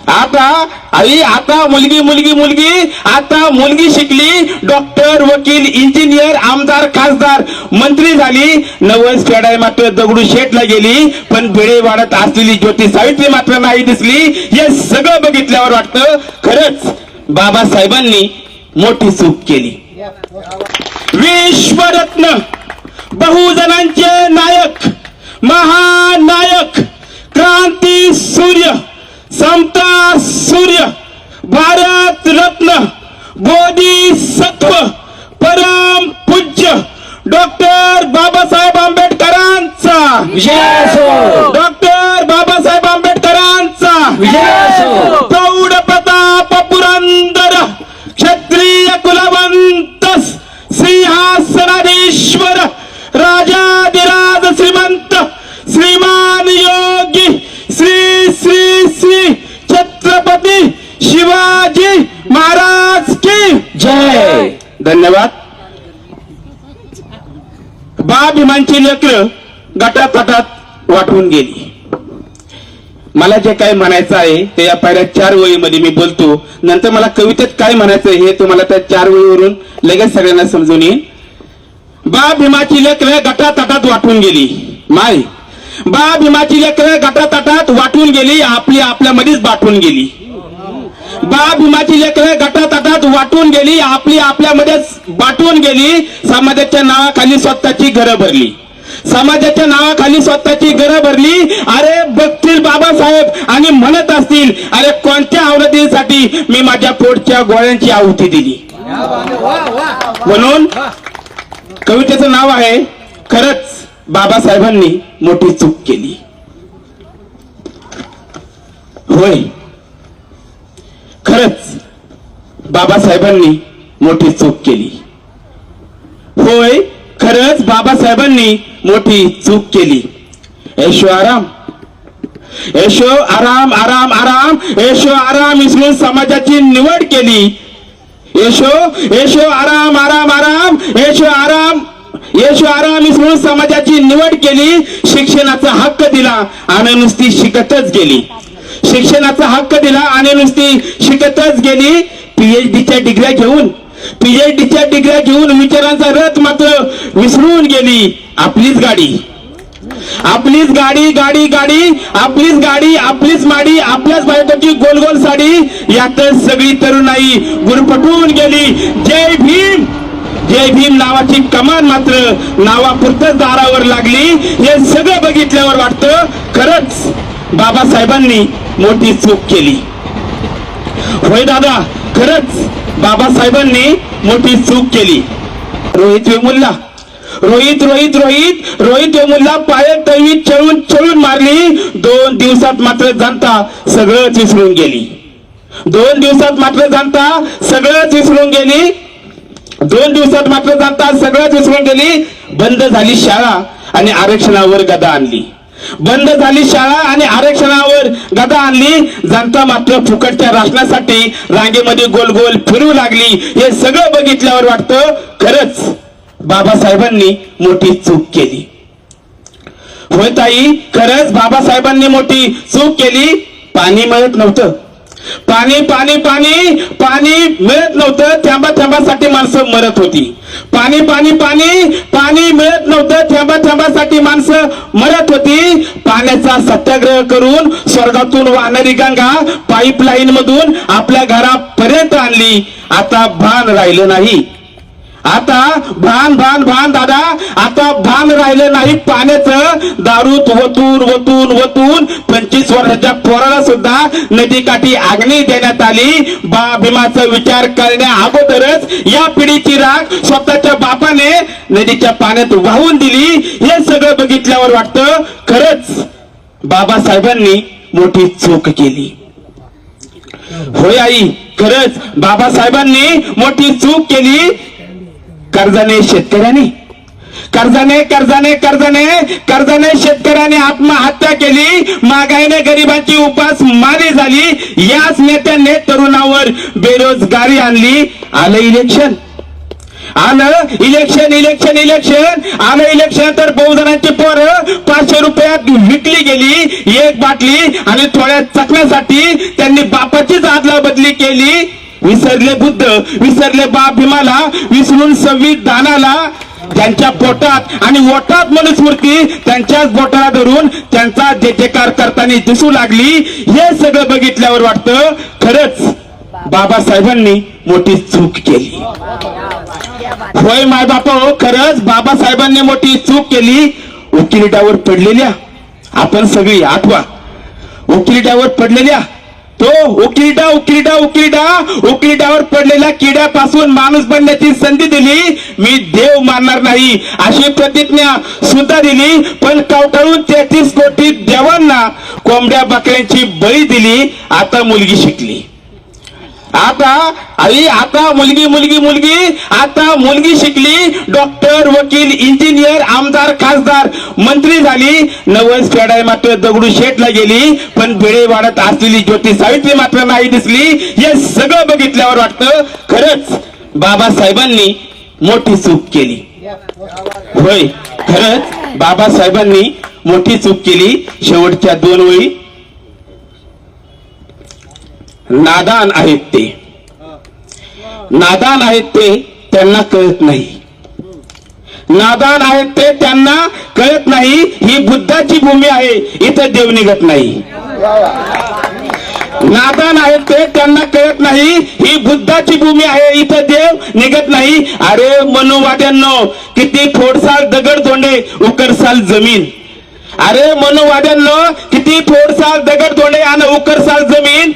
आता आई आता मुलगी मुलगी मुलगी आता मुलगी शिकली, डॉक्टर, वकील, इंजिनियर, आमदार, खासदार, मंत्री झाली. नवस फेडाय मात्र दगडूशेठला गेली, पण भिडे वाढत असलेली ज्योती सावित्री मात्र नाही दिसली. हे सगळं बघितल्यावर वाटतं खरंच बाबासाहेबांनी मोठी चूक केली. विश्वरत्न, बहुजनांचे नायक, महानायक, क्रांती सूर्य, समता सूर्य, भारत रत्न, बोधिसत्व, परम पूज्य डॉक्टर बाबासाहेब आंबेडकरांचा विजय असो. डॉक्टर बाबासाहेब आंबेडकरांचा विजय असो. प्रौढ प्रताप पुरंदर क्षत्रिय कुलवंत सिंहासनाधीश्वर राजाधिराज श्रीमंत श्रीमान योगी श्री श्री श्री छत्रपती शिवाजी महाराज की जय. धन्यवाद. बा भीमांची लेकरं गटातटात वाटून गेली. मला जे काय म्हणायचं आहे ते या पहिल्या 4 वळीमध्ये मी बोलतो. नंतर मला कवितेत काय म्हणायचं हे तुम्हाला त्या 4 वळीवरून लगेच सगळ्यांना समजून येईल. बा भीमाची लेकरं गटातटात वाटून गेली. माय बा भीमाची लेकरं गटातटात वाटून गेली, आपली आपल्यामध्येच बाटून गेली. बा भीमाची लेकरं गटातटात वाटून गेली, आपली आपल्यामध्येच बाटून गेली. समाजाच्या नावाखाली स्वतःची घरं भरली, समाजाच्या नावाखाली स्वतःची घरं भरली. अरे बघतील बाबासाहेब आणि म्हणत असतील, अरे कोणत्या आवडतीसाठी मी माझ्या पोटच्या गोळ्यांची आहुती दिली. म्हणून कवितेचं नाव आहे खरंच बाबासाहेबांनी मोठी चूक केली. होय, खरंच बाबासाहेबांनी मोठी चूक केली. होय, खरंच बाबासाहेबांनी मोठी चूक केली. ऐशो आराम, ऐशो आराम, आराम आराम, ऐशो आराम विसरून समाजाची निवड केली. ऐशो ऐशो आराम, आराम आराम, ऐशो आराम, ऐशो आराम विसरून समाजाची निवड केली. शिक्षणाचा हक्क दिला आणि नुसती शिकतच गेली. शिक्षणाचा हक्क दिला आणि नुसती शिकतच गेली. पीएचडीच्या डिग्र्या घेऊन विचारांचा रथ मात्र विसरून गेली. आपलीच गाडी, आपलीच गाडी, गाडी गाडी, आपलीच गाडी, आपलीच माडी, आपल्याच बायकोची गोल गोल साडी, यातच सगळी तरुणाई गुरफटून गेली. जय भीम, जय भीम नावाची कमान मात्र नावापुरतच दारावर लागली. हे सगळं बघितल्यावर वाटतं खरंच बाबासाहेबांनी मोठी चूक केली. होय दादा, खरंच बाबासाहेबांनी मोठी चूक केली. रोहित वेमुल्ला, रोहित रोहित रोहित रोहित वेमुल्ला पायात तळवीत चळून चळून मारली. 2 दिवसात मात्र जनता सगळंच विसरून गेली. 2 दिवसात मात्र जनता सगळंच विसरून गेली. 2 दिवसात मात्र जनता सगळंच विसरून गेली. बंद झाली शाळा आणि आरक्षणावर गदा आणली. बंद झाली शाळा आणि आरक्षणावर गदा आणली. जनता मात्र फुकटच्या राशनासाठी रांगेमध्ये गोल गोल फिरू लागली. हे सगळं बघितल्यावर वाटतं खरंच बाबासाहेबांनी मोठी चूक केली. होय ताई, खरंच बाबासाहेबांनी मोठी चूक केली. पाणी मिळत नव्हतं, पाणी पाणी पाणी पाणी मिळत नव्हतं. थेंबा थेंबासाठी माणसं मरत होती. पाणी पाणी पाणी पाणी मिळत नव्हतं. थेंबा थेंबासाठी माणसं मरत होती. पाण्याचा सत्याग्रह करून स्वर्गातून वाहणारी गंगा पाईपलाईन मधून आपल्या घरापर्यंत आणली. आता भान राहिलं नाही. आता भान भान भान दादा, आता भान राहिलं नाही पाण्याचं. दारूत वतून वतून वतून 25 वर्षाच्या पोराला सुद्धा नदीकाठी आग्नेय देण्यात आली. बा भीमाचा विचार करण्या अगोदरच या पिढीची राख स्वतःच्या बापाने नदीच्या पाण्यात वाहून दिली. हे सगळं बघितल्यावर वाटतं खरंच बाबासाहेबांनी मोठी चूक केली. होय आई, खरंच बाबासाहेबांनी मोठी चूक केली. कर्जाने शेतकऱ्याने कर्जाने कर्जाने कर्जाने कर्जाने शेतकऱ्याने आत्महत्या केली. महागाईने गरिबांची उपासमारी झाली. याच नेत्याने तरुणावर बेरोजगारी आणली. आलं इलेक्शन, आलं इलेक्शन इलेक्शन इलेक्शन आलं इलेक्शन तर बहुजनांची पोरं 500 रुपयात विकली गेली एक बाटली आणि थोड्या चकण्यासाठी त्यांनी बापाचीच आदला बदली केली. विसरले बुद्ध, विसरले बाप भीमाला, विसरून संविधानाला. त्यांच्या पोटात आणि ओटात मनुस्मृती त्यांच्याच बोटाला धरून त्यांचा जे जयकार करताना दिसू लागली. हे सगळं बघितल्यावर वाटतं खरंच बाबासाहेबांनी मोठी चूक केली. होय मायबाप, खरंच बाबासाहेबांनी मोठी चूक केली. उकिरड्यावर पडलेल्या आपण सगळी आठवा, उकिरड्यावर पडलेल्या तो उकिरडा उकिरडा उकिरडा उकिरड्यावर पडलेल्या किड्यापासून माणूस बनण्याची संधी दिली. मी देव मानणार नाही अशी प्रतिज्ञा सुद्धा दिली. पण कवटाळून 33 कोटी देवांना कोंबड्या बकऱ्यांची बळी दिली. आता मुलगी शिकली, आता मुलगी मुलगी मुलगी आता मुलगी शिकली. डॉक्टर, वकील, इंजिनियर, आमदार, खासदार, मंत्री झाली. नवस फेडाय मात्र दगडूशेठला गेली. पण बेडे वाढत असलेली ज्योती सावित्री मात्र नाही दिसली. हे सगळं बघितल्यावर वाटतं खरंच बाबासाहेबांनी मोठी चूक केली. होय, खरंच बाबासाहेबांनी मोठी चूक केली. शेवटच्या 2 ओळी, नादान आहेत ते, नादान आहेत ते, त्यांना कळत नाही. नादान आहेत ते, त्यांना कळत नाही. ही बुद्धाची भूमी आहे, इथं देव निघत नाही. नादान आहेत ते, त्यांना कळत नाही. ही बुद्धाची भूमी आहे, इथं देव निघत नाही. अरे मनोवाद्यांनो, किती फोडसाल दगड धोंडे उकरसाल जमीन. अरे मनोवाद्यांनो, किती फोडसाल दगड धोंडे आणि उकरसाल जमीन.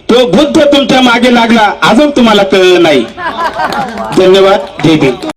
तो बुद्ध तुमच्या मागे लागला, अजून तुम्हाला कळलं नाही. धन्यवाद. जय भीम.